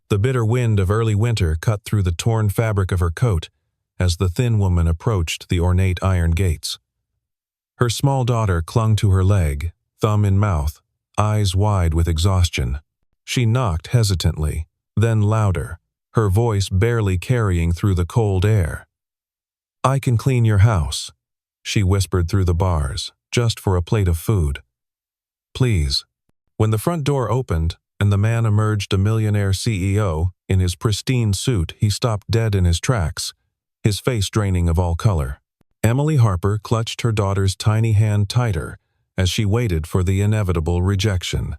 The bitter wind of early winter cut through the torn fabric of her coat as the thin woman approached the ornate iron gates. Her small daughter clung to her leg, thumb in mouth, eyes wide with exhaustion. She knocked hesitantly, then louder, her voice barely carrying through the cold air. "I can clean your house," she whispered through the bars, "just for a plate of food. Please." When the front door opened and the man emerged, a Millionaire CEO, in his pristine suit, he stopped dead in his tracks, his face draining of all color. Emily Harper clutched her daughter's tiny hand tighter as she waited for the inevitable rejection.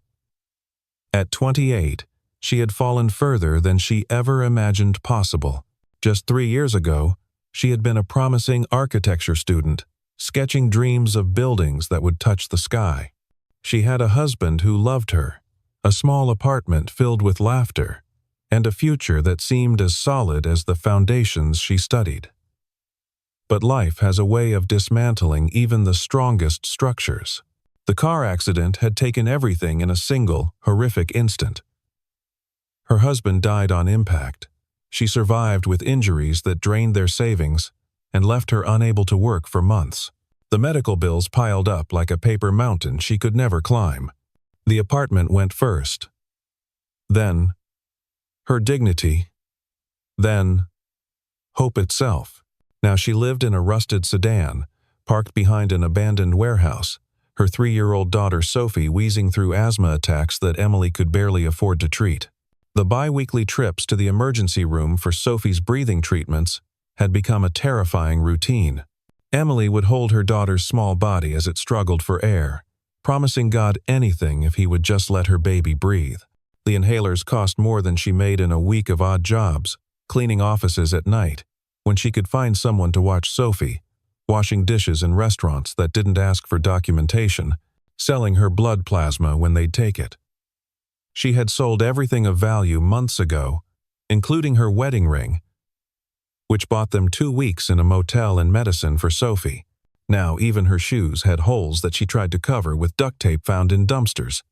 At 28, she had fallen further than she ever imagined possible. Just 3 years ago, she had been a promising architecture student, sketching dreams of buildings that would touch the sky. She had a husband who loved her, a small apartment filled with laughter, and a future that seemed as solid as the foundations she studied. But life has a way of dismantling even the strongest structures. The car accident had taken everything in a single, horrific instant. Her husband died on impact. She survived with injuries that drained their savings and left her unable to work for months. The medical bills piled up like a paper mountain she could never climb. The apartment went first. Then, her dignity. Then, hope itself. Now she lived in a rusted sedan, parked behind an abandoned warehouse, her 3-year-old daughter Sophie wheezing through asthma attacks that Emily could barely afford to treat. The bi-weekly trips to the emergency room for Sophie's breathing treatments had become a terrifying routine. Emily would hold her daughter's small body as it struggled for air, promising God anything if he would just let her baby breathe. The inhalers cost more than she made in a week of odd jobs, cleaning offices at night, when she could find someone to watch Sophie, washing dishes in restaurants that didn't ask for documentation, selling her blood plasma when they'd take it. She had sold everything of value months ago, including her wedding ring, which bought them 2 weeks in a motel and medicine for Sophie. Now even her shoes had holes that she tried to cover with duct tape found in dumpsters.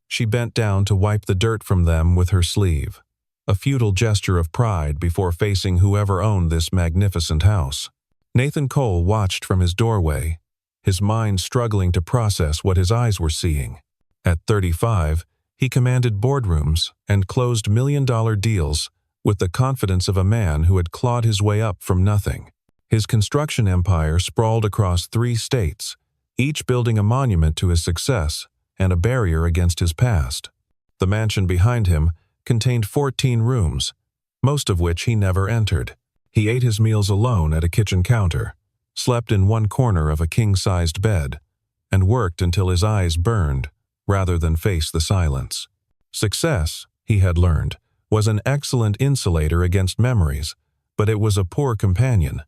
She bent down to wipe the dirt from them with her sleeve, a futile gesture of pride before facing whoever owned this magnificent house. Nathan Cole watched from his doorway, his mind struggling to process what his eyes were seeing. At 35, he commanded boardrooms and closed million-dollar deals with the confidence of a man who had clawed his way up from nothing. His construction empire sprawled across 3 states, each building a monument to his success and a barrier against his past. The mansion behind him contained 14 rooms, most of which he never entered. He ate his meals alone at a kitchen counter, slept in one corner of a king-sized bed, and worked until his eyes burned rather than face the silence. Success, he had learned, was an excellent insulator against memories, but it was a poor companion.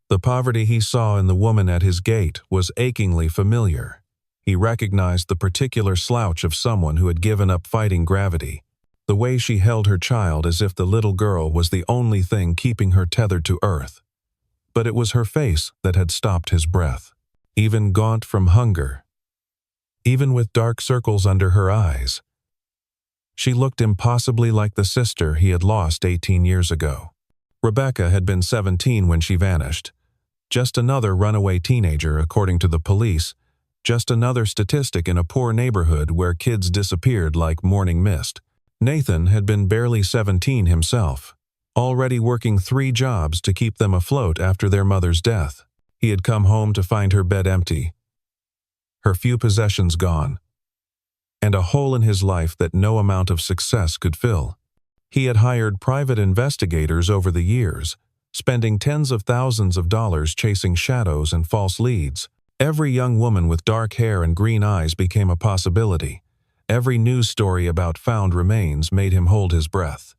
The poverty he saw in the woman at his gate was achingly familiar. He recognized the particular slouch of someone who had given up fighting gravity, the way she held her child as if the little girl was the only thing keeping her tethered to earth. But it was her face that had stopped his breath, even gaunt from hunger, even with dark circles under her eyes. She looked impossibly like the sister he had lost 18 years ago. Rebecca had been 17 when she vanished. Just another runaway teenager, according to the police. Just another statistic in a poor neighborhood where kids disappeared like morning mist. Nathan had been barely 17 himself, already working 3 jobs to keep them afloat after their mother's death. He had come home to find her bed empty, her few possessions gone, and a hole in his life that no amount of success could fill. He had hired private investigators over the years, spending tens of thousands of dollars chasing shadows and false leads. Every young woman with dark hair and green eyes became a possibility. Every news story about found remains made him hold his breath.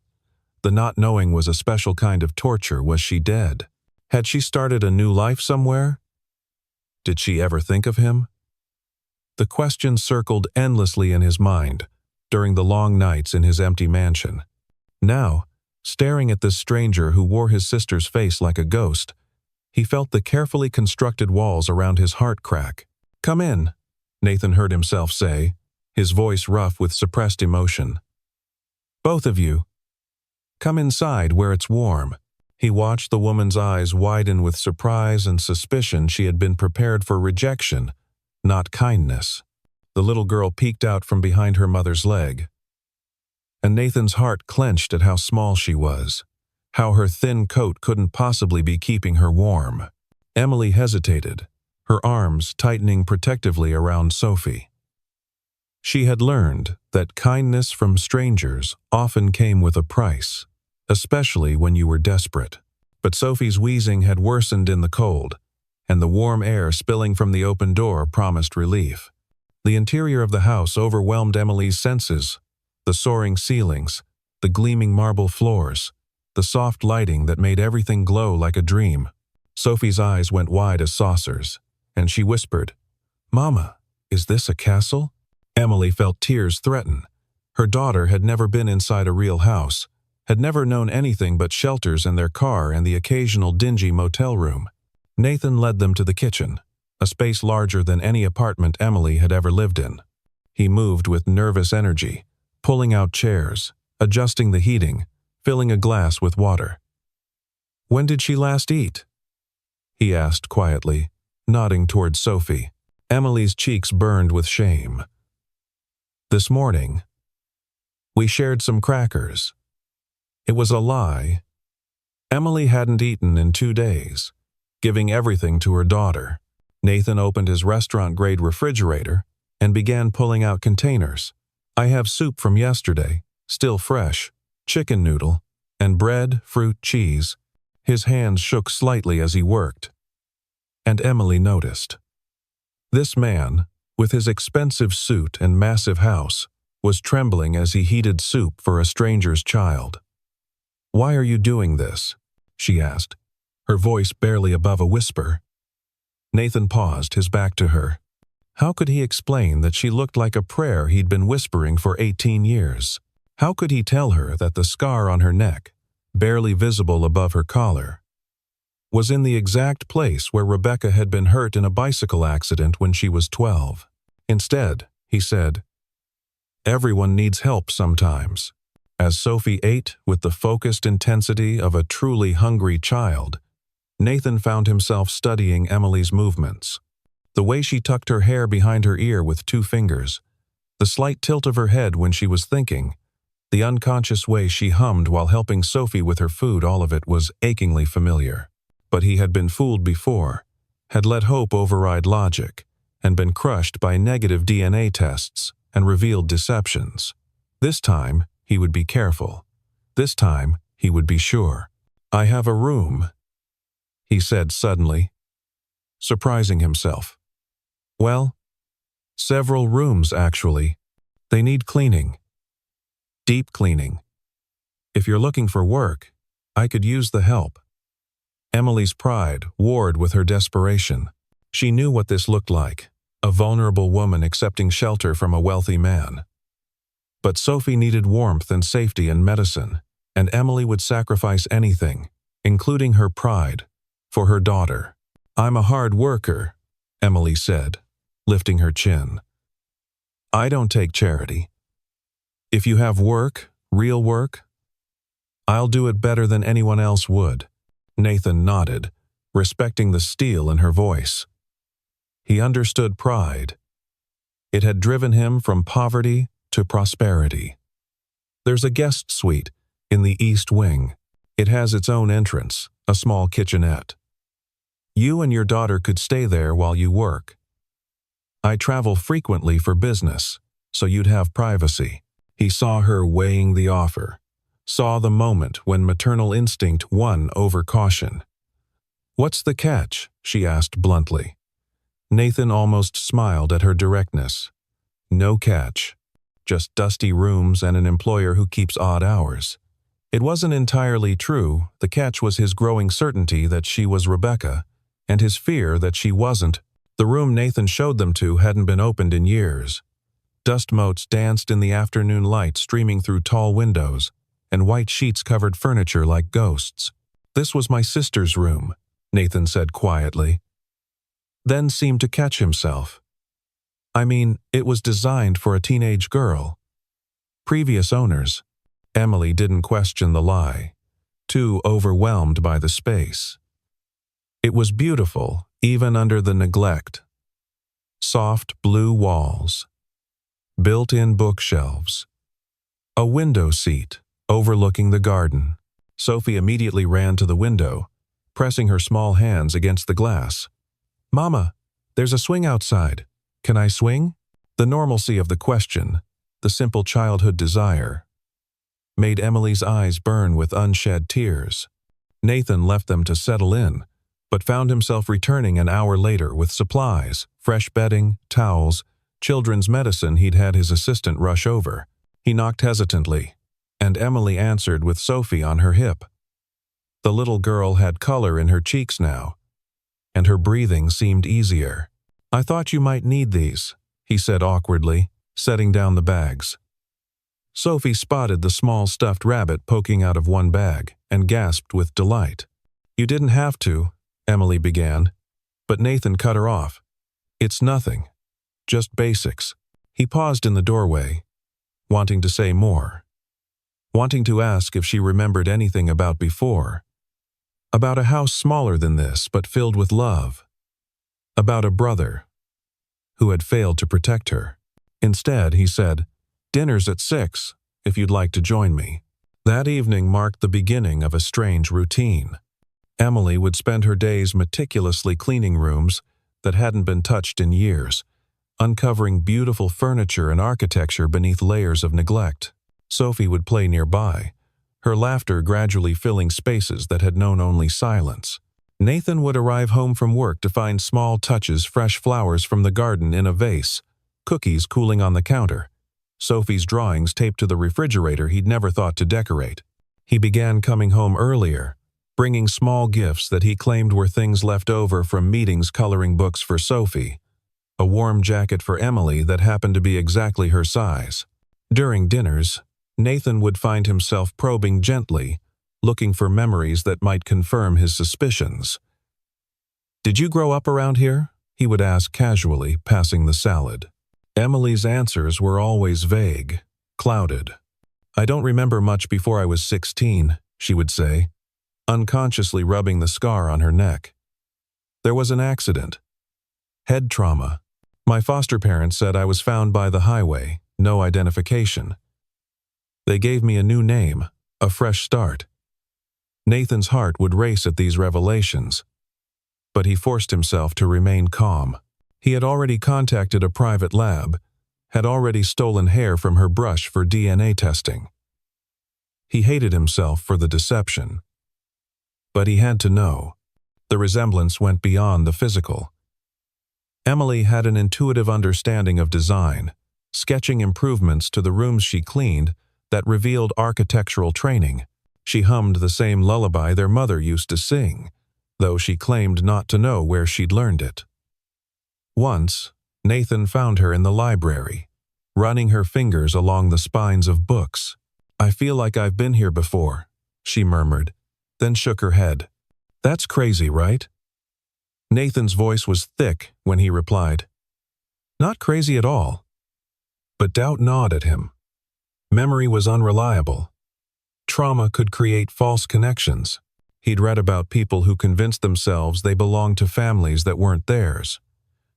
The not knowing was a special kind of torture. Was she dead? Had she started a new life somewhere? Did she ever think of him? The question circled endlessly in his mind during the long nights in his empty mansion. Now, staring at this stranger who wore his sister's face like a ghost, he felt the carefully constructed walls around his heart crack. "Come in," Nathan heard himself say, his voice rough with suppressed emotion. "Both of you." Come inside where it's warm." He watched the woman's eyes widen with surprise and suspicion. She had been prepared for rejection, not kindness. The little girl peeked out from behind her mother's leg, and Nathan's heart clenched at how small she was, how her thin coat couldn't possibly be keeping her warm. Emily hesitated, her arms tightening protectively around Sophie. She had learned that kindness from strangers often came with a price, especially when you were desperate. But Sophie's wheezing had worsened in the cold, and the warm air spilling from the open door promised relief. The interior of the house overwhelmed Emily's senses. The soaring ceilings, the gleaming marble floors, the soft lighting that made everything glow like a dream. Sophie's eyes went wide as saucers, and she whispered, "Mama, is this a castle?" Emily felt tears threaten. Her daughter had never been inside a real house, had never known anything but shelters in their car and the occasional dingy motel room. Nathan led them to the kitchen, a space larger than any apartment Emily had ever lived in. He moved with nervous energy, pulling out chairs, adjusting the heating, filling a glass with water. "When did she last eat?" he asked quietly, nodding toward Sophie. Emily's cheeks burned with shame. "This morning. We shared some crackers." It was a lie. Emily hadn't eaten in 2 days, giving everything to her daughter. Nathan opened his restaurant-grade refrigerator and began pulling out containers. "I have soup from yesterday, still fresh, chicken noodle, and bread, fruit, cheese." His hands shook slightly as he worked, and Emily noticed. This man, with his expensive suit and massive house, was trembling as he heated soup for a stranger's child. "Why are you doing this?" she asked, her voice barely above a whisper. Nathan paused, his back to her. How could he explain that she looked like a prayer he'd been whispering for 18 years? How could he tell her that the scar on her neck, barely visible above her collar, was in the exact place where Rebecca had been hurt in a bicycle accident when she was 12? Instead, he said, "Everyone needs help sometimes." As Sophie ate with the focused intensity of a truly hungry child, Nathan found himself studying Emily's movements. The way she tucked her hair behind her ear with 2 fingers, the slight tilt of her head when she was thinking, the unconscious way she hummed while helping Sophie with her food, all of it was achingly familiar. But he had been fooled before, had let hope override logic, and been crushed by negative DNA tests and revealed deceptions. This time, he would be careful. This time, he would be sure. "I have a room," he said suddenly, surprising himself. "Well, several rooms, actually. They need cleaning. Deep cleaning. If you're looking for work, I could use the help." Emily's pride warred with her desperation. She knew what this looked like, a vulnerable woman accepting shelter from a wealthy man. But Sophie needed warmth and safety and medicine, and Emily would sacrifice anything, including her pride, for her daughter. "I'm a hard worker," Emily said, lifting her chin. "I don't take charity. If you have work, real work, I'll do it better than anyone else would." Nathan nodded, respecting the steel in her voice. He understood pride. It had driven him from poverty to prosperity. "There's a guest suite in the East Wing. It has its own entrance, a small kitchenette. You and your daughter could stay there while you work. I travel frequently for business, so you'd have privacy." He saw her weighing the offer, saw the moment when maternal instinct won over caution. "What's the catch?" she asked bluntly. Nathan almost smiled at her directness. "No catch. Just dusty rooms and an employer who keeps odd hours." It wasn't entirely true. The catch was his growing certainty that she was Rebecca, and his fear that she wasn't. The room Nathan showed them to hadn't been opened in years. Dust motes danced in the afternoon light streaming through tall windows, and white sheets covered furniture like ghosts. "This was my sister's room," Nathan said quietly, then seemed to catch himself. "I mean, it was designed for a teenage girl. Previous owners, Emily didn't question the lie, too overwhelmed by the space. It was beautiful, even under the neglect. Soft blue walls, built-in bookshelves, a window seat overlooking the garden. Sophie immediately ran to the window, pressing her small hands against the glass. "Mama, there's a swing outside. Can I swing?" The normalcy of the question, the simple childhood desire, made Emily's eyes burn with unshed tears. Nathan left them to settle in, but found himself returning an hour later with supplies, fresh bedding, towels, children's medicine he'd had his assistant rush over. He knocked hesitantly, and Emily answered with Sophie on her hip. The little girl had color in her cheeks now, and her breathing seemed easier. "I thought you might need these," he said awkwardly, setting down the bags. Sophie spotted the small stuffed rabbit poking out of one bag and gasped with delight. "You didn't have to," Emily began, but Nathan cut her off. "It's nothing. Just basics." He paused in the doorway, wanting to say more, wanting to ask if she remembered anything about before. About a house smaller than this but filled with love. About a brother who had failed to protect her. Instead, he said, "Dinner's at 6, if you'd like to join me." That evening marked the beginning of a strange routine. Emily would spend her days meticulously cleaning rooms that hadn't been touched in years, uncovering beautiful furniture and architecture beneath layers of neglect. Sophie would play nearby, her laughter gradually filling spaces that had known only silence. Nathan would arrive home from work to find small touches, fresh flowers from the garden in a vase, cookies cooling on the counter, Sophie's drawings taped to the refrigerator he'd never thought to decorate. He began coming home earlier, bringing small gifts that he claimed were things left over from meetings, coloring books for Sophie, a warm jacket for Emily that happened to be exactly her size. During dinners, Nathan would find himself probing gently, looking for memories that might confirm his suspicions. "Did you grow up around here?" he would ask casually, passing the salad. Emily's answers were always vague, clouded. "I don't remember much before I was 16, she would say, unconsciously rubbing the scar on her neck. "There was an accident. Head trauma. My foster parents said I was found by the highway, no identification. They gave me a new name, a fresh start." Nathan's heart would race at these revelations, but he forced himself to remain calm. He had already contacted a private lab, had already stolen hair from her brush for DNA testing. He hated himself for the deception. But he had to know. The resemblance went beyond the physical. Emily had an intuitive understanding of design, sketching improvements to the rooms she cleaned that revealed architectural training. She hummed the same lullaby their mother used to sing, though she claimed not to know where she'd learned it. Once, Nathan found her in the library, running her fingers along the spines of books. "I feel like I've been here before," she murmured, then shook her head. "That's crazy, right?" Nathan's voice was thick when he replied, "Not crazy at all." But doubt gnawed at him. Memory was unreliable. Trauma could create false connections. He'd read about people who convinced themselves they belonged to families that weren't theirs,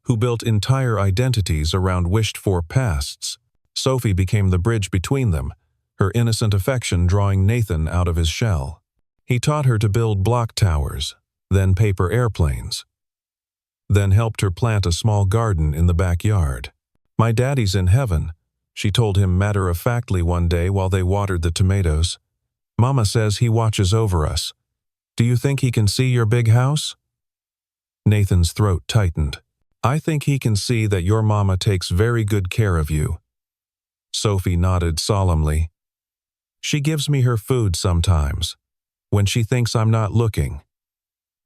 who built entire identities around wished-for pasts. Sophie became the bridge between them, her innocent affection drawing Nathan out of his shell. He taught her to build block towers, then paper airplanes, then helped her plant a small garden in the backyard. "My daddy's in heaven," she told him matter-of-factly one day while they watered the tomatoes. "Mama says he watches over us. Do you think he can see your big house?" Nathan's throat tightened. "I think he can see that your mama takes very good care of you." Sophie nodded solemnly. "She gives me her food sometimes, when she thinks I'm not looking.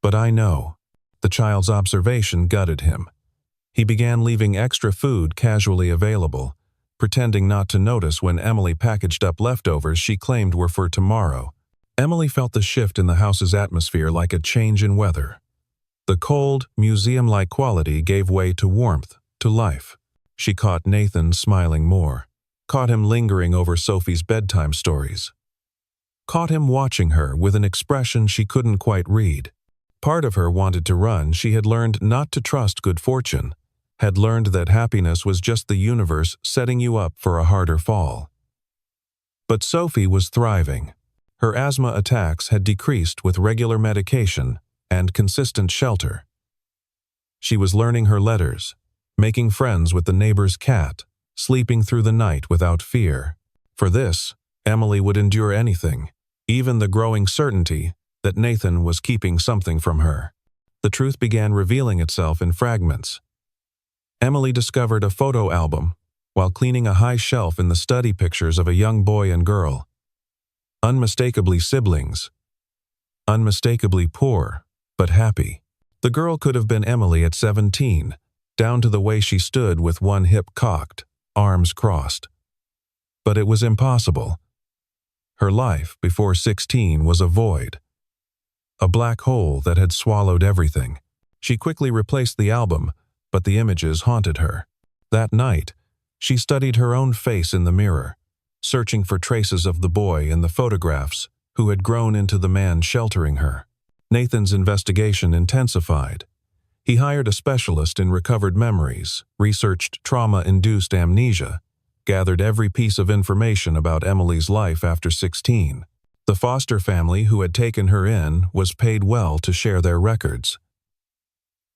But I know." The child's observation gutted him. He began leaving extra food casually available, pretending not to notice when Emily packaged up leftovers she claimed were for tomorrow. Emily felt the shift in the house's atmosphere like a change in weather. The cold, museum-like quality gave way to warmth, to life. She caught Nathan smiling more, caught him lingering over Sophie's bedtime stories. caught him watching her with an expression she couldn't quite read. Part of her wanted to run. She had learned not to trust good fortune, had learned that happiness was just the universe setting you up for a harder fall. But Sophie was thriving. Her asthma attacks had decreased with regular medication and consistent shelter. She was learning her letters, making friends with the neighbor's cat, sleeping through the night without fear. For this, Emily would endure anything, even the growing certainty that Nathan was keeping something from her. The truth began revealing itself in fragments. Emily discovered a photo album while cleaning a high shelf in the study pictures of a young boy and girl. Unmistakably siblings. Unmistakably poor, but happy. The girl could have been Emily at 17, down to the way she stood with one hip cocked, arms crossed. But it was impossible. Her life before 16 was a void. A black hole that had swallowed everything. She quickly replaced the album, but the images haunted her. That night, she studied her own face in the mirror, searching for traces of the boy in the photographs who had grown into the man sheltering her. Nathan's investigation intensified. He hired a specialist in recovered memories, researched trauma-induced amnesia, gathered every piece of information about Emily's life after 16. The foster family who had taken her in was paid well to share their records.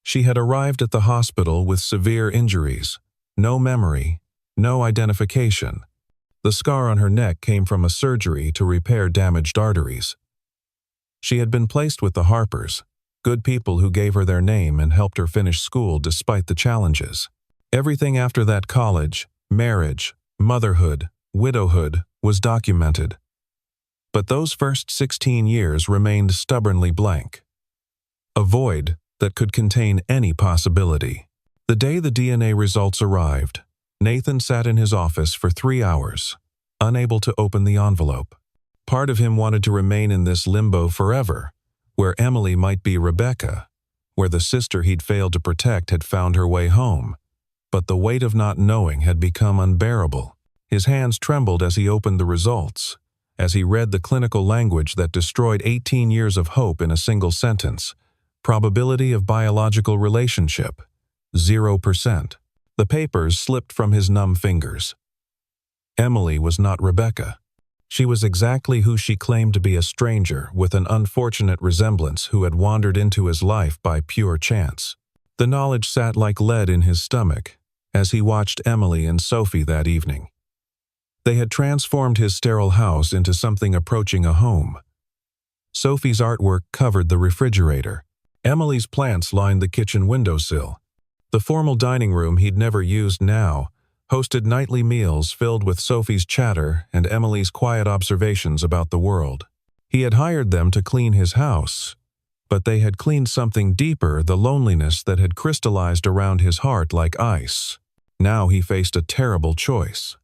She had arrived at the hospital with severe injuries, no memory, no identification. The scar on her neck came from a surgery to repair damaged arteries. She had been placed with the Harpers, good people who gave her their name and helped her finish school despite the challenges. Everything after that, college, marriage, motherhood, widowhood, was documented. But those first 16 years remained stubbornly blank. A void that could contain any possibility. The day the DNA results arrived, Nathan sat in his office for 3 hours, unable to open the envelope. Part of him wanted to remain in this limbo forever, where Emily might be Rebecca, where the sister he'd failed to protect had found her way home. But the weight of not knowing had become unbearable. His hands trembled as he opened the results, as he read the clinical language that destroyed 18 years of hope in a single sentence. Probability of biological relationship, 0%. The papers slipped from his numb fingers. Emily was not Rebecca. She was exactly who she claimed to be, a stranger with an unfortunate resemblance who had wandered into his life by pure chance. The knowledge sat like lead in his stomach as he watched Emily and Sophie that evening. They had transformed his sterile house into something approaching a home. Sophie's artwork covered the refrigerator. Emily's plants lined the kitchen windowsill. The formal dining room he'd never used now hosted nightly meals filled with Sophie's chatter and Emily's quiet observations about the world. He had hired them to clean his house, but they had cleaned something deeper, the loneliness that had crystallized around his heart like ice. Now he faced a terrible choice.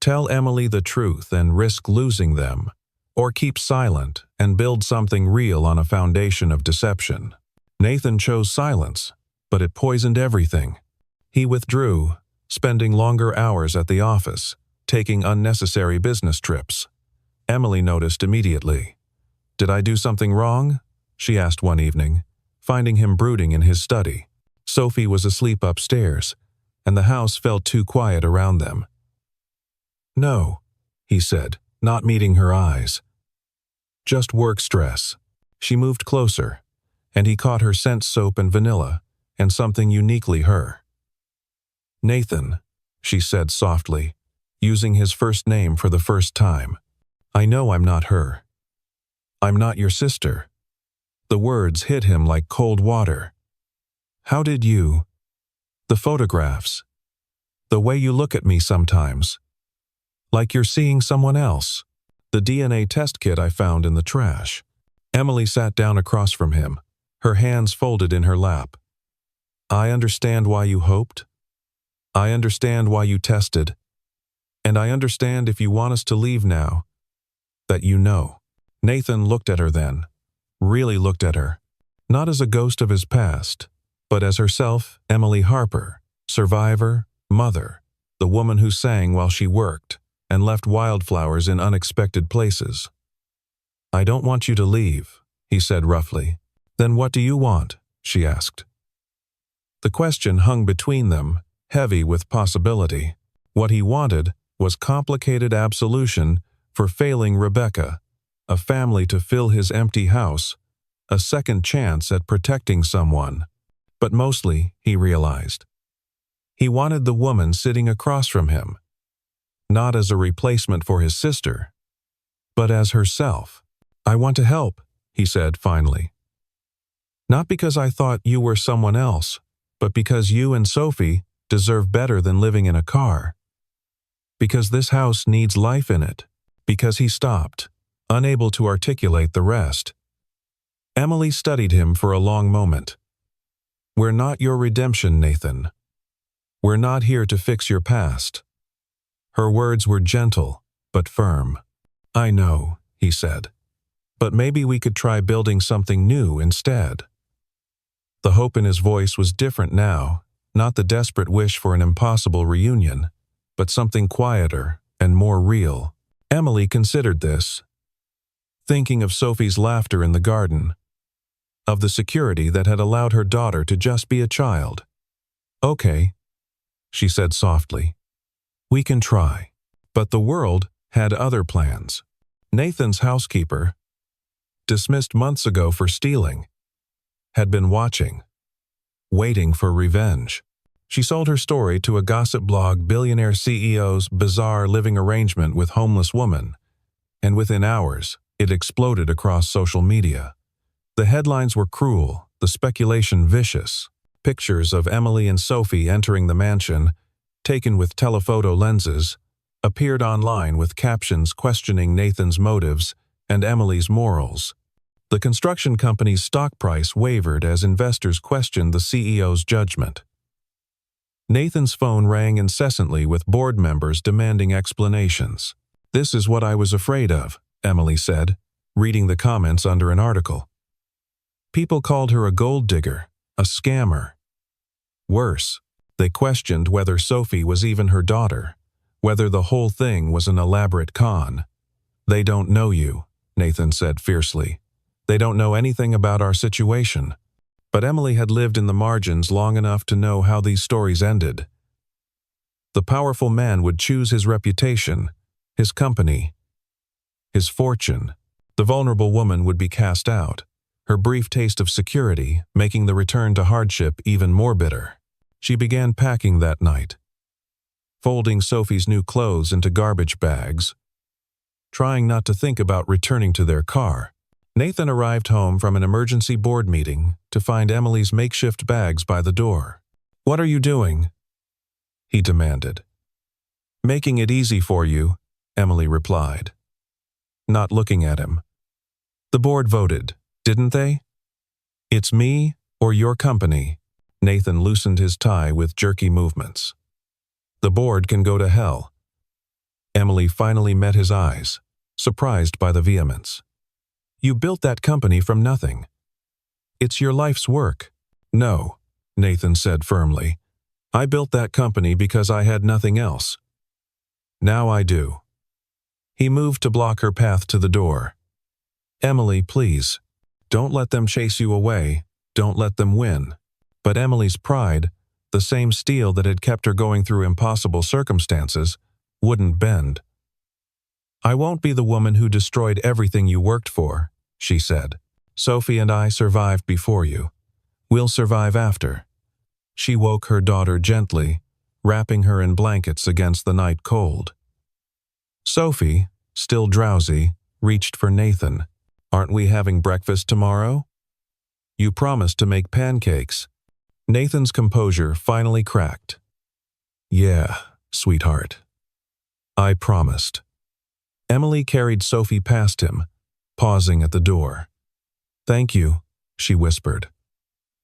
Tell Emily the truth and risk losing them, or keep silent and build something real on a foundation of deception. Nathan chose silence, but it poisoned everything. He withdrew, spending longer hours at the office, taking unnecessary business trips. Emily noticed immediately. "Did I do something wrong?" she asked one evening, finding him brooding in his study. Sophie was asleep upstairs, and the house felt too quiet around them. "No," he said, not meeting her eyes. "Just work stress." She moved closer, and he caught her scent soap and vanilla, and something uniquely her. "Nathan," she said softly, using his first name for the first time. "I know I'm not her. I'm not your sister." The words hit him like cold water. "How did you? The photographs. The way you look at me sometimes. Like you're seeing someone else." "The DNA test kit I found in the trash." Emily sat down across from him, her hands folded in her lap. "I understand why you hoped. I understand why you tested. And I understand if you want us to leave now, that you know." Nathan looked at her then, really looked at her, not as a ghost of his past, but as herself, Emily Harper, survivor, mother, the woman who sang while she worked and left wildflowers in unexpected places. "I don't want you to leave," he said roughly. "Then what do you want?" she asked. The question hung between them, heavy with possibility. What he wanted was complicated absolution for failing Rebecca, a family to fill his empty house, a second chance at protecting someone. But mostly, he realized, he wanted the woman sitting across from him, not as a replacement for his sister, but as herself. "I want to help," he said finally. "Not because I thought you were someone else, but because you and Sophie deserve better than living in a car. Because this house needs life in it." Because he stopped, unable to articulate the rest. Emily studied him for a long moment. "We're not your redemption, Nathan. We're not here to fix your past." Her words were gentle, but firm. "I know," he said. "But maybe we could try building something new instead." The hope in his voice was different now, not the desperate wish for an impossible reunion, but something quieter and more real. Emily considered this, thinking of Sophie's laughter in the garden, of the security that had allowed her daughter to just be a child. "Okay," she said softly. "We can try." But the world had other plans. Nathan's housekeeper, dismissed months ago for stealing, had been watching, waiting for revenge. She sold her story to a gossip blog, Billionaire CEO's bizarre living arrangement with homeless woman, and within hours, it exploded across social media. The headlines were cruel, the speculation vicious. Pictures of Emily and Sophie entering the mansion, taken with telephoto lenses, appeared online with captions questioning Nathan's motives and Emily's morals. The construction company's stock price wavered as investors questioned the CEO's judgment. Nathan's phone rang incessantly with board members demanding explanations. "This is what I was afraid of," Emily said, reading the comments under an article. People called her a gold digger, a scammer. Worse, they questioned whether Sophie was even her daughter, whether the whole thing was an elaborate con. "They don't know you," Nathan said fiercely. "They don't know anything about our situation." But Emily had lived in the margins long enough to know how these stories ended. The powerful man would choose his reputation, his company, his fortune. The vulnerable woman would be cast out, her brief taste of security making the return to hardship even more bitter. She began packing that night, folding Sophie's new clothes into garbage bags, trying not to think about returning to their car. Nathan arrived home from an emergency board meeting to find Emily's makeshift bags by the door. "What are you doing?" he demanded. "Making it easy for you," Emily replied, not looking at him. "The board voted, didn't they? It's me or your company." Nathan loosened his tie with jerky movements. "The board can go to hell." Emily finally met his eyes, surprised by the vehemence. "You built that company from nothing. It's your life's work." "No," Nathan said firmly. "I built that company because I had nothing else. Now I do." He moved to block her path to the door. "Emily, please. Don't let them chase you away. Don't let them win." But Emily's pride, the same steel that had kept her going through impossible circumstances, wouldn't bend. "I won't be the woman who destroyed everything you worked for," she said. "Sophie and I survived before you. We'll survive after." She woke her daughter gently, wrapping her in blankets against the night cold. Sophie, still drowsy, reached for Nathan. "Aren't we having breakfast tomorrow? You promised to make pancakes." Nathan's composure finally cracked. "Yeah, sweetheart. I promised." Emily carried Sophie past him, pausing at the door. "Thank you," she whispered,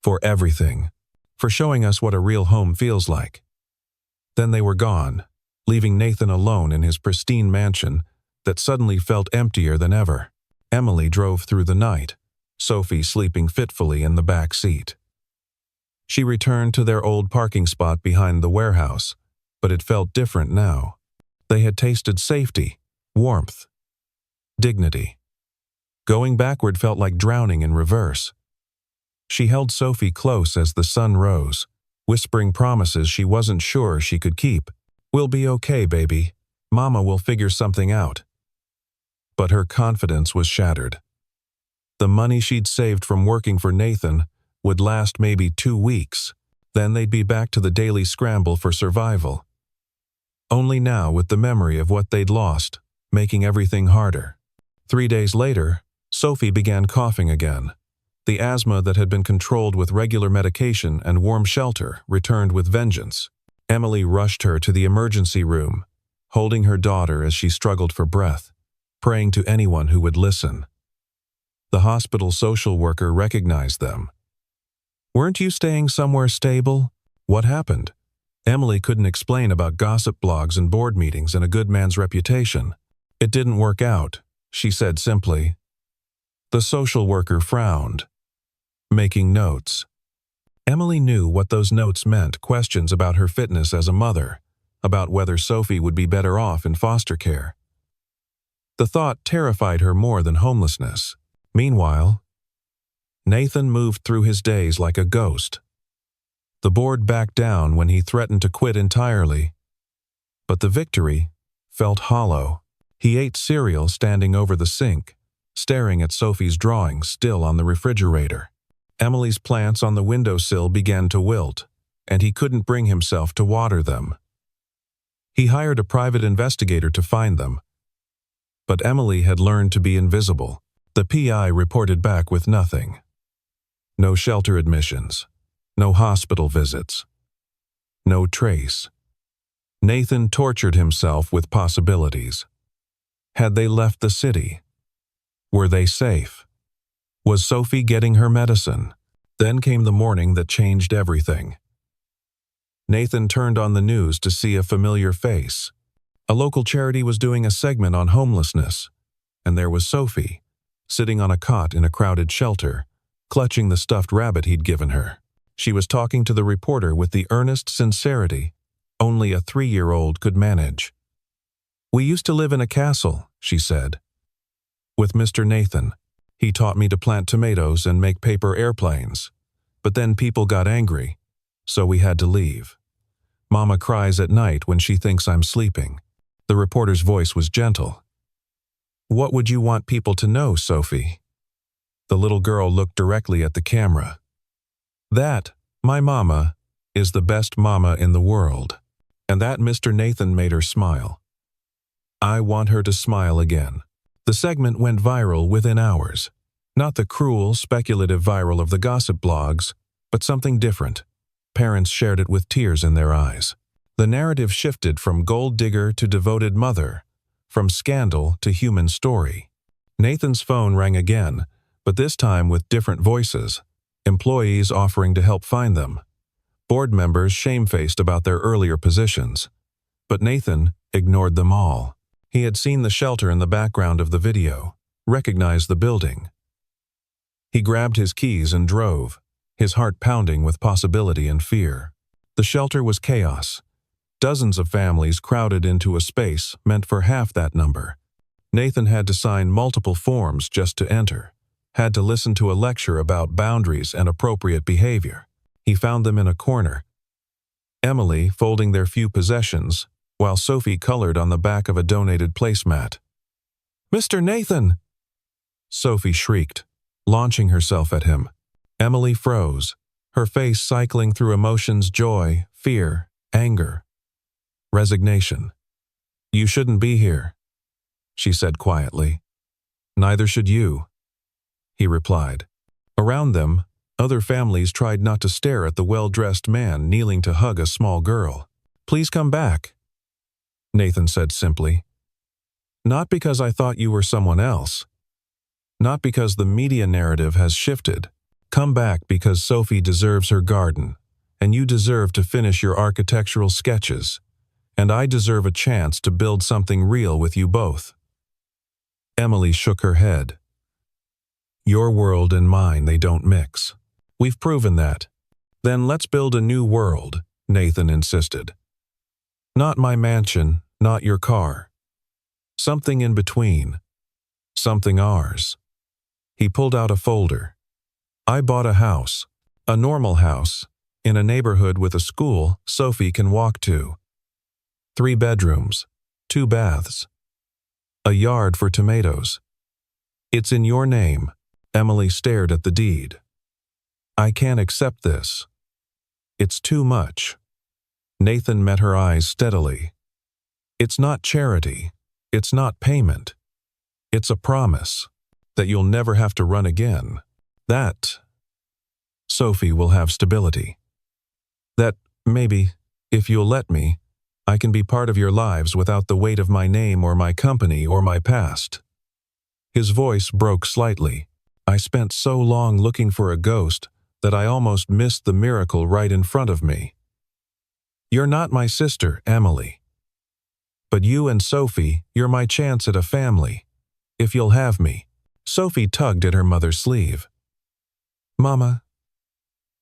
"for everything, for showing us what a real home feels like." Then they were gone, leaving Nathan alone in his pristine mansion that suddenly felt emptier than ever. Emily drove through the night, Sophie sleeping fitfully in the back seat. She returned to their old parking spot behind the warehouse, but it felt different now. They had tasted safety, warmth, dignity. Going backward felt like drowning in reverse. She held Sophie close as the sun rose, whispering promises she wasn't sure she could keep. "We'll be okay, baby. Mama will figure something out." But her confidence was shattered. The money she'd saved from working for Nathan would last maybe 2 weeks. Then they'd be back to the daily scramble for survival. Only now, with the memory of what they'd lost, making everything harder. 3 days later, Sophie began coughing again. The asthma that had been controlled with regular medication and warm shelter returned with vengeance. Emily rushed her to the emergency room, holding her daughter as she struggled for breath, praying to anyone who would listen. The hospital social worker recognized them. "Weren't you staying somewhere stable? What happened?" Emily couldn't explain about gossip blogs and board meetings and a good man's reputation. "It didn't work out," she said simply. The social worker frowned, making notes. Emily knew what those notes meant: questions about her fitness as a mother, about whether Sophie would be better off in foster care. The thought terrified her more than homelessness. Meanwhile, Nathan moved through his days like a ghost. The board backed down when he threatened to quit entirely. But the victory felt hollow. He ate cereal standing over the sink, staring at Sophie's drawings still on the refrigerator. Emily's plants on the windowsill began to wilt, and he couldn't bring himself to water them. He hired a private investigator to find them. But Emily had learned to be invisible. The PI reported back with nothing. No shelter admissions. No hospital visits. No trace. Nathan tortured himself with possibilities. Had they left the city? Were they safe? Was Sophie getting her medicine? Then came the morning that changed everything. Nathan turned on the news to see a familiar face. A local charity was doing a segment on homelessness, and there was Sophie, sitting on a cot in a crowded shelter, clutching the stuffed rabbit he'd given her. She was talking to the reporter with the earnest sincerity only a 3-year-old could manage. "We used to live in a castle," she said, "with Mr. Nathan. He taught me to plant tomatoes and make paper airplanes. But then people got angry, so we had to leave. Mama cries at night when she thinks I'm sleeping." The reporter's voice was gentle. "What would you want people to know, Sophie?" The little girl looked directly at the camera. "That, my mama, is the best mama in the world." And that Mr. Nathan made her smile. I want her to smile again. The segment went viral within hours. Not the cruel, speculative viral of the gossip blogs, but something different. Parents shared it with tears in their eyes. The narrative shifted from gold digger to devoted mother, from scandal to human story. Nathan's phone rang again, but this time with different voices. Employees offering to help find them. Board members shamefaced about their earlier positions. But Nathan ignored them all. He had seen the shelter in the background of the video, recognized the building. He grabbed his keys and drove, his heart pounding with possibility and fear. The shelter was chaos. Dozens of families crowded into a space meant for half that number. Nathan had to sign multiple forms just to enter, had to listen to a lecture about boundaries and appropriate behavior. He found them in a corner, Emily folding their few possessions, while Sophie colored on the back of a donated placemat. "Mr. Nathan!" Sophie shrieked, launching herself at him. Emily froze, her face cycling through emotions: joy, fear, anger, resignation. "You shouldn't be here," she said quietly. "Neither should you," he replied. Around them, other families tried not to stare at the well-dressed man kneeling to hug a small girl. "Please come back," Nathan said simply. "Not because I thought you were someone else. Not because the media narrative has shifted. Come back because Sophie deserves her garden, and you deserve to finish your architectural sketches, and I deserve a chance to build something real with you both." Emily shook her head. "Your world and mine, they don't mix. We've proven that." "Then let's build a new world," Nathan insisted. "Not my mansion, not your car. Something in between. Something ours." He pulled out a folder. I bought a house. A normal house. In a neighborhood with a school Sophie can walk to. 3 bedrooms. 2 baths. A yard for tomatoes. It's in your name. Emily stared at the deed. I can't accept this. It's too much. Nathan met her eyes steadily. It's not charity. It's not payment. It's a promise that you'll never have to run again. That Sophie will have stability. That maybe, if you'll let me, I can be part of your lives without the weight of my name or my company or my past. His voice broke slightly. I spent so long looking for a ghost that I almost missed the miracle right in front of me. You're not my sister, Emily. But you and Sophie, you're my chance at a family. If you'll have me. Sophie tugged at her mother's sleeve. Mama,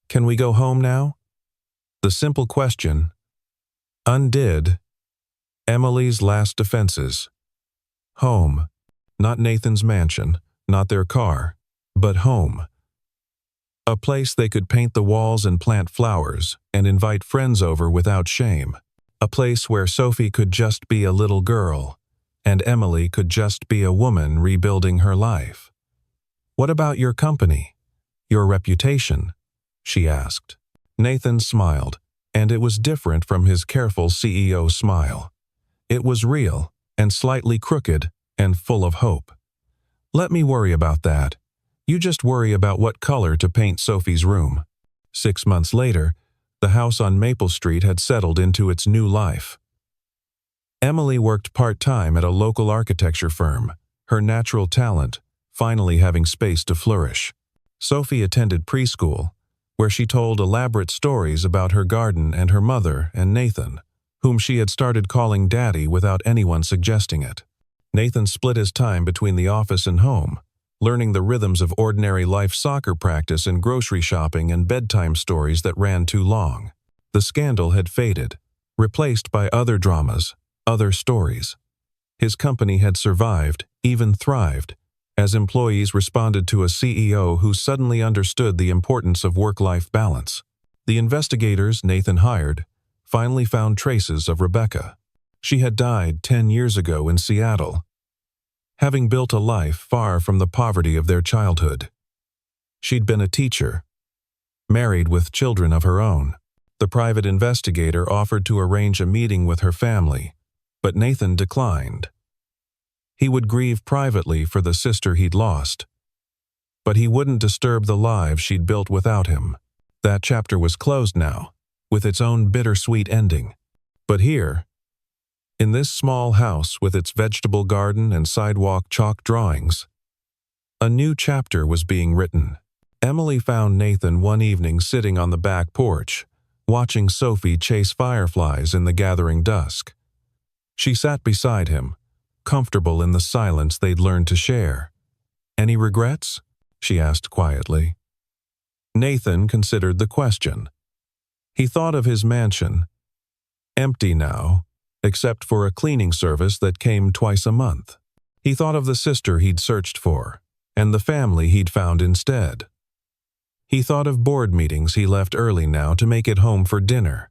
can we go home now? The simple question undid Emily's last defenses. Home. Not Nathan's mansion, not their car, but home. A place they could paint the walls and plant flowers and invite friends over without shame. A place where Sophie could just be a little girl and Emily could just be a woman rebuilding her life. What about your company? Your reputation? She asked. Nathan smiled, and it was different from his careful CEO smile. It was real and slightly crooked and full of hope. Let me worry about that. You just worry about what color to paint Sophie's room. 6 months later, the house on Maple Street had settled into its new life. Emily worked part-time at a local architecture firm, her natural talent finally having space to flourish. Sophie attended preschool, where she told elaborate stories about her garden and her mother and Nathan, whom she had started calling Daddy without anyone suggesting it. Nathan split his time between the office and home, learning the rhythms of ordinary life, soccer practice and grocery shopping and bedtime stories that ran too long. The scandal had faded, replaced by other dramas, other stories. His company had survived, even thrived, as employees responded to a CEO who suddenly understood the importance of work-life balance. The investigators Nathan hired finally found traces of Rebecca. She had died 10 years ago in Seattle, having built a life far from the poverty of their childhood. She'd been a teacher, married with children of her own. The private investigator offered to arrange a meeting with her family, but Nathan declined. He would grieve privately for the sister he'd lost, but he wouldn't disturb the lives she'd built without him. That chapter was closed now, with its own bittersweet ending. But here, in this small house with its vegetable garden and sidewalk chalk drawings, a new chapter was being written. Emily found Nathan one evening sitting on the back porch, watching Sophie chase fireflies in the gathering dusk. She sat beside him, comfortable in the silence they'd learned to share. Any regrets? She asked quietly. Nathan considered the question. He thought of his mansion, empty now, except for a cleaning service that came twice a month. He thought of the sister he'd searched for, and the family he'd found instead. He thought of board meetings he left early now to make it home for dinner.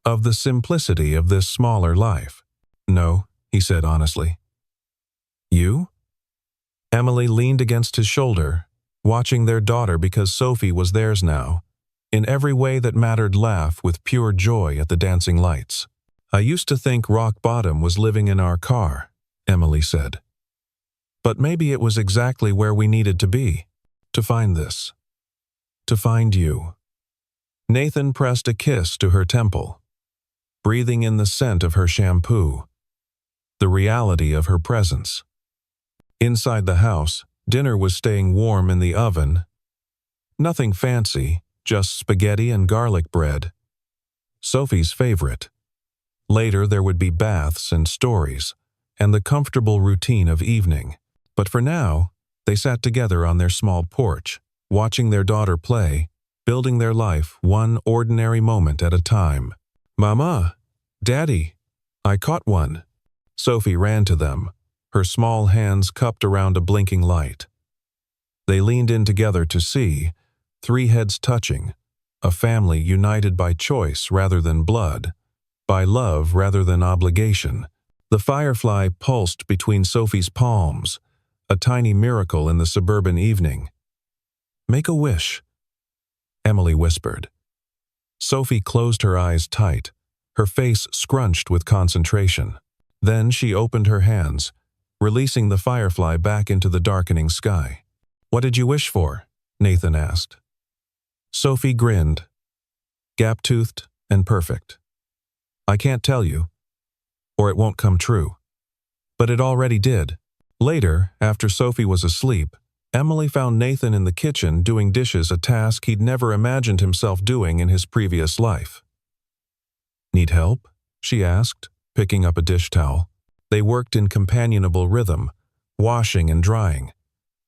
Of the simplicity of this smaller life. No, he said honestly. You? Emily leaned against his shoulder, watching their daughter because Sophie was theirs now, in every way that mattered, laugh with pure joy at the dancing lights. I used to think rock bottom was living in our car, Emily said. But maybe it was exactly where we needed to be, to find this. To find you. Nathan pressed a kiss to her temple, breathing in the scent of her shampoo, the reality of her presence. Inside the house, dinner was staying warm in the oven. Nothing fancy, just spaghetti and garlic bread. Sophie's favorite. Later there would be baths and stories, and the comfortable routine of evening. But for now, they sat together on their small porch, watching their daughter play, building their life one ordinary moment at a time. Mama, Daddy, I caught one. Sophie ran to them, her small hands cupped around a blinking light. They leaned in together to see, three heads touching, a family united by choice rather than blood, by love rather than obligation. The firefly pulsed between Sophie's palms, a tiny miracle in the suburban evening. "Make a wish," Emily whispered. Sophie closed her eyes tight, her face scrunched with concentration. Then she opened her hands, releasing the firefly back into the darkening sky. "What did you wish for?" Nathan asked. Sophie grinned, gap-toothed and perfect. "I can't tell you, or it won't come true." But it already did. Later, after Sophie was asleep, Emily found Nathan in the kitchen doing dishes, a task he'd never imagined himself doing in his previous life. "Need help?" she asked, picking up a dish towel. They worked in companionable rhythm, washing and drying,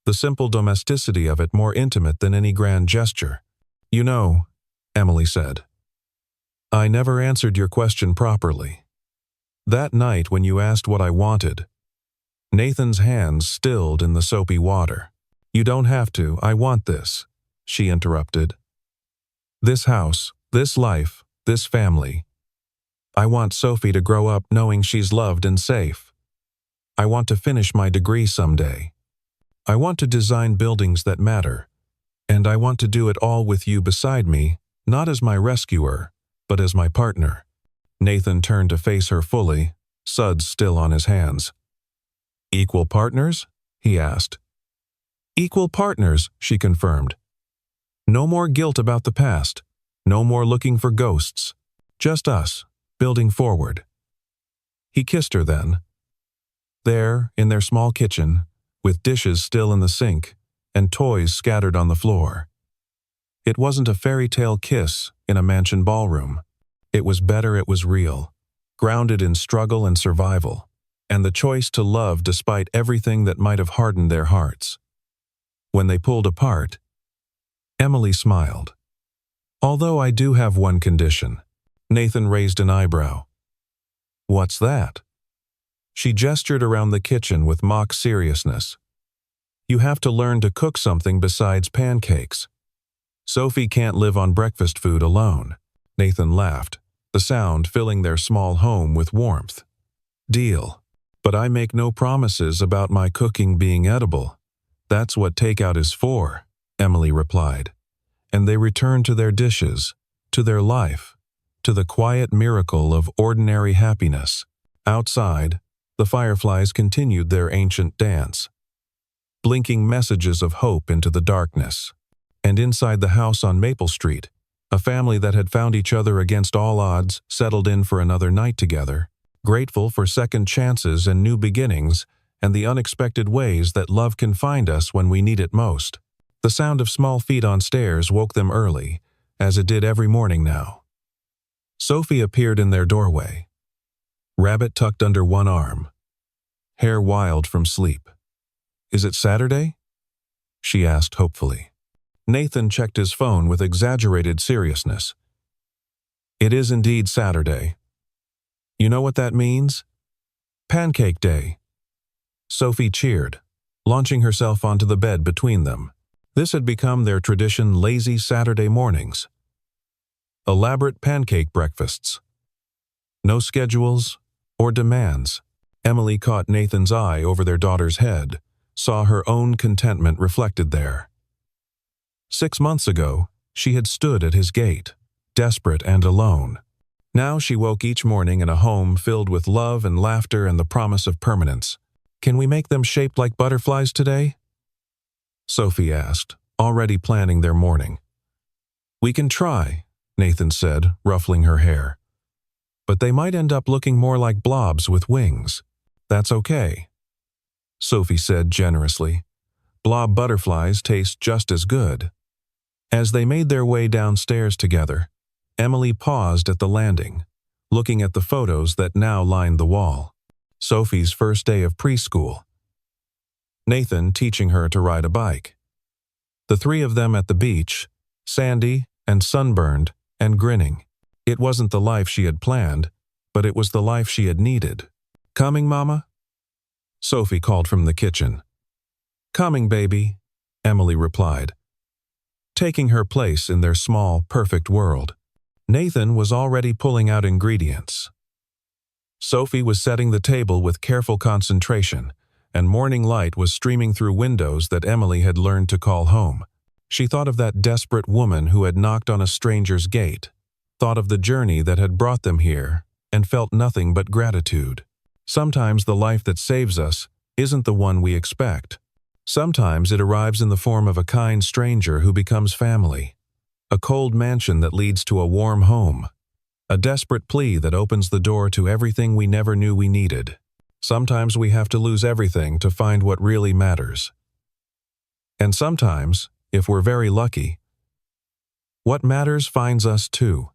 the simple domesticity of it more intimate than any grand gesture. "You know," Emily said, "I never answered your question properly. That night when you asked what I wanted." Nathan's hands stilled in the soapy water. "You don't have to, I want this," she interrupted. "This house, this life, this family. I want Sophie to grow up knowing she's loved and safe. I want to finish my degree someday. I want to design buildings that matter. And I want to do it all with you beside me, not as my rescuer, but as my partner." Nathan turned to face her fully, suds still on his hands. "Equal partners?" he asked. "Equal partners," she confirmed. "No more guilt about the past. No more looking for ghosts. Just us, building forward." He kissed her then. There, in their small kitchen, with dishes still in the sink and toys scattered on the floor. It wasn't a fairy tale kiss in a mansion ballroom. It was better, it was real, grounded in struggle and survival, and the choice to love despite everything that might have hardened their hearts. When they pulled apart, Emily smiled. "Although I do have one condition." Nathan raised an eyebrow. "What's that?" She gestured around the kitchen with mock seriousness. "You have to learn to cook something besides pancakes. Sophie can't live on breakfast food alone." Nathan laughed, the sound filling their small home with warmth. "Deal. But I make no promises about my cooking being edible. That's what takeout is for," Emily replied. And they returned to their dishes, to their life, to the quiet miracle of ordinary happiness. Outside, the fireflies continued their ancient dance, blinking messages of hope into the darkness. And inside the house on Maple Street, a family that had found each other against all odds settled in for another night together, grateful for second chances and new beginnings and the unexpected ways that love can find us when we need it most. The sound of small feet on stairs woke them early, as it did every morning now. Sophie appeared in their doorway, rabbit tucked under one arm, hair wild from sleep. "Is it Saturday?" she asked hopefully. Nathan checked his phone with exaggerated seriousness. "It is indeed Saturday. You know what that means? Pancake Day." Sophie cheered, launching herself onto the bed between them. This had become their tradition, lazy Saturday mornings. Elaborate pancake breakfasts. No schedules or demands. Emily caught Nathan's eye over their daughter's head, saw her own contentment reflected there. 6 months ago, she had stood at his gate, desperate and alone. Now she woke each morning in a home filled with love and laughter and the promise of permanence. "Can we make them shaped like butterflies today?" Sophie asked, already planning their morning. "We can try," Nathan said, ruffling her hair. "But they might end up looking more like blobs with wings. That's okay," Sophie said generously. "Blob butterflies taste just as good." As they made their way downstairs together, Emily paused at the landing, looking at the photos that now lined the wall. Sophie's first day of preschool. Nathan teaching her to ride a bike. The three of them at the beach, sandy and sunburned and grinning. It wasn't the life she had planned, but it was the life she had needed. "Coming, Mama?" Sophie called from the kitchen. "Coming, baby," Emily replied, taking her place in their small, perfect world. Nathan was already pulling out ingredients. Sophie was setting the table with careful concentration, and morning light was streaming through windows that Emily had learned to call home. She thought of that desperate woman who had knocked on a stranger's gate, thought of the journey that had brought them here, and felt nothing but gratitude. Sometimes the life that saves us isn't the one we expect. Sometimes it arrives in the form of a kind stranger who becomes family, a cold mansion that leads to a warm home, a desperate plea that opens the door to everything we never knew we needed. Sometimes we have to lose everything to find what really matters. And sometimes, if we're very lucky, what matters finds us too.